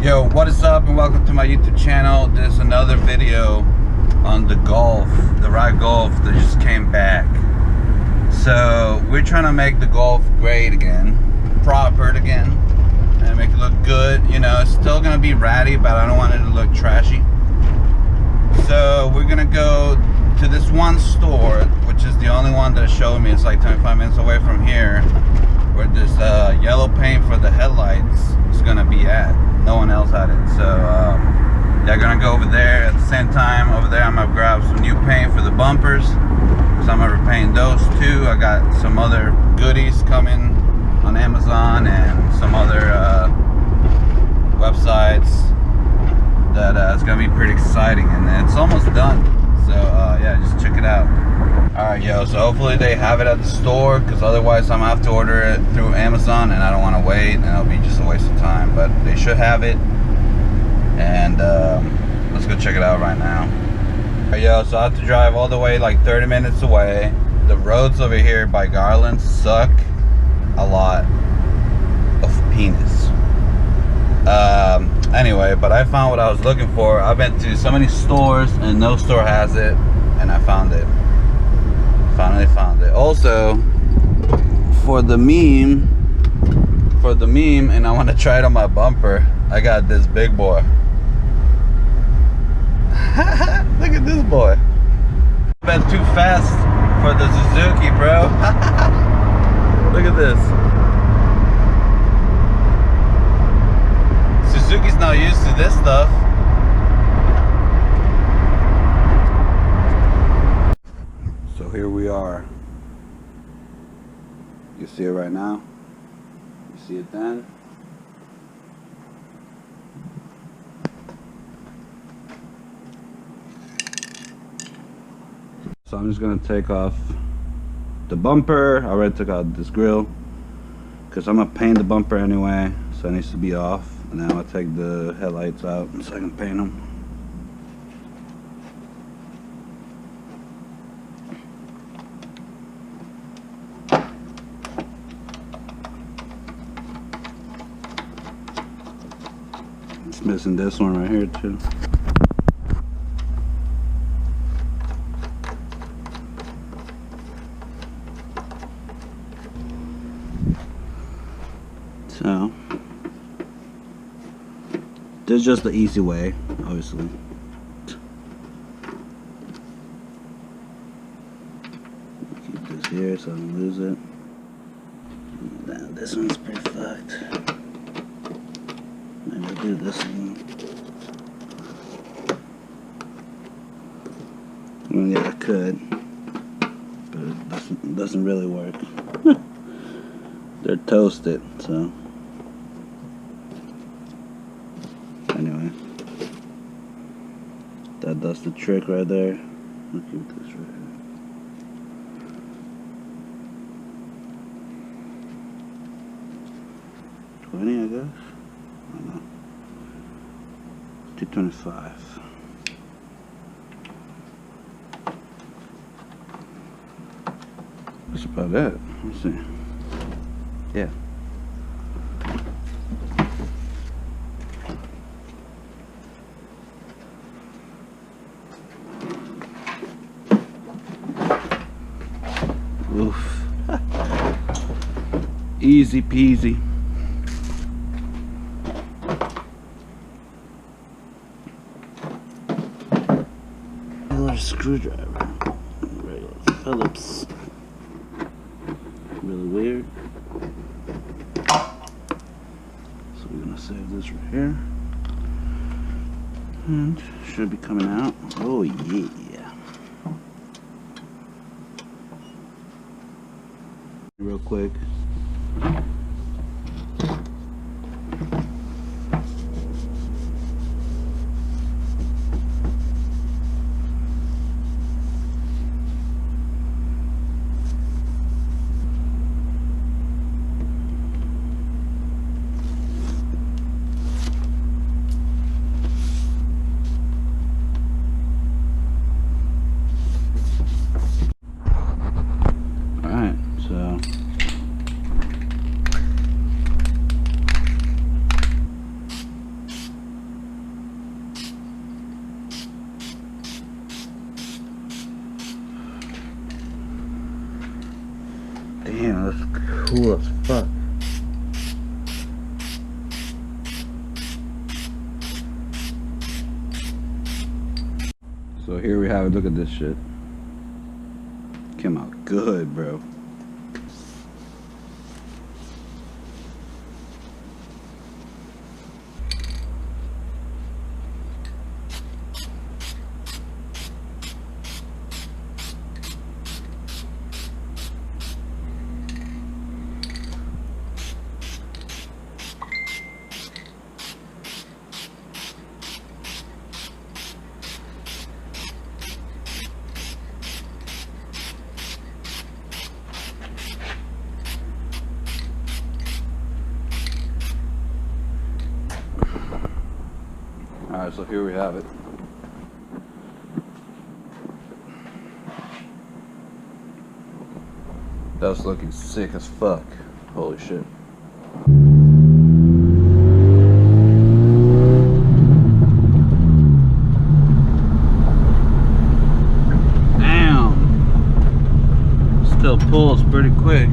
Yo, what is up, and welcome to my YouTube channel. There's another video on the Golf, the ride Golf that just came back. So we're trying to make the Golf great again, proper again, and make it look good. You know, it's still gonna be ratty, but I don't want it to look trashy. So we're gonna go to this one store, which is the only one that showed me. It's like 25 minutes away from here, where this yellow paint for the headlights is gonna be at. No one else had it, so they're gonna go over there. At the same time, over there I'm gonna grab some new paint for the bumpers, so I'm gonna repaint those too. I got some other goodies coming on Amazon and some other websites that it's gonna be pretty exciting, and it's almost done. So yeah, just check it out. Alright, yo, so hopefully they have it at the store, because otherwise I'm gonna have to order it through Amazon, and I don't want to wait, and it'll be just a waste of time. But they should have it, and let's go check it out right now. Alright, yo, so I have to drive all the way like 30 minutes away. The roads over here by Garland suck a lot of penis. Anyway, but I found what I was looking for. I've been to so many stores and no store has it, and I found it. Finally found it. Also, for the meme, and I want to try it on my bumper, I got this big boy. Look at this boy. I've been too fast for the Suzuki, bro. Look at this. Suzuki's not used to this stuff. So here we are. You see it right now. You see it then. So I'm just gonna take off the bumper. I already took out this grill, because I'm gonna paint the bumper anyway, so it needs to be off. And now I take the headlights out so I can paint them. It's missing this one right here too. So this is just the easy way, obviously. Keep this here so I don't lose it. Now this one's pretty fucked. Maybe I'll do this one. Well, yeah, I could, but it doesn't really work. They're toasted, so. Anyway, that does the trick right there. I'll keep this right here. $20, I guess. I don't know. $225. That's about it. Let's see. Yeah. Oof. Easy peasy. Another screwdriver. Regular Phillips. Really weird. So we're gonna save this right here. And should be coming out. Oh yeah. Real quick. Damn, that's cool as fuck. So here we have it. Look at this shit. Came out good, bro. Alright, so here we have it. That's looking sick as fuck. Holy shit. Damn. Still pulls pretty quick.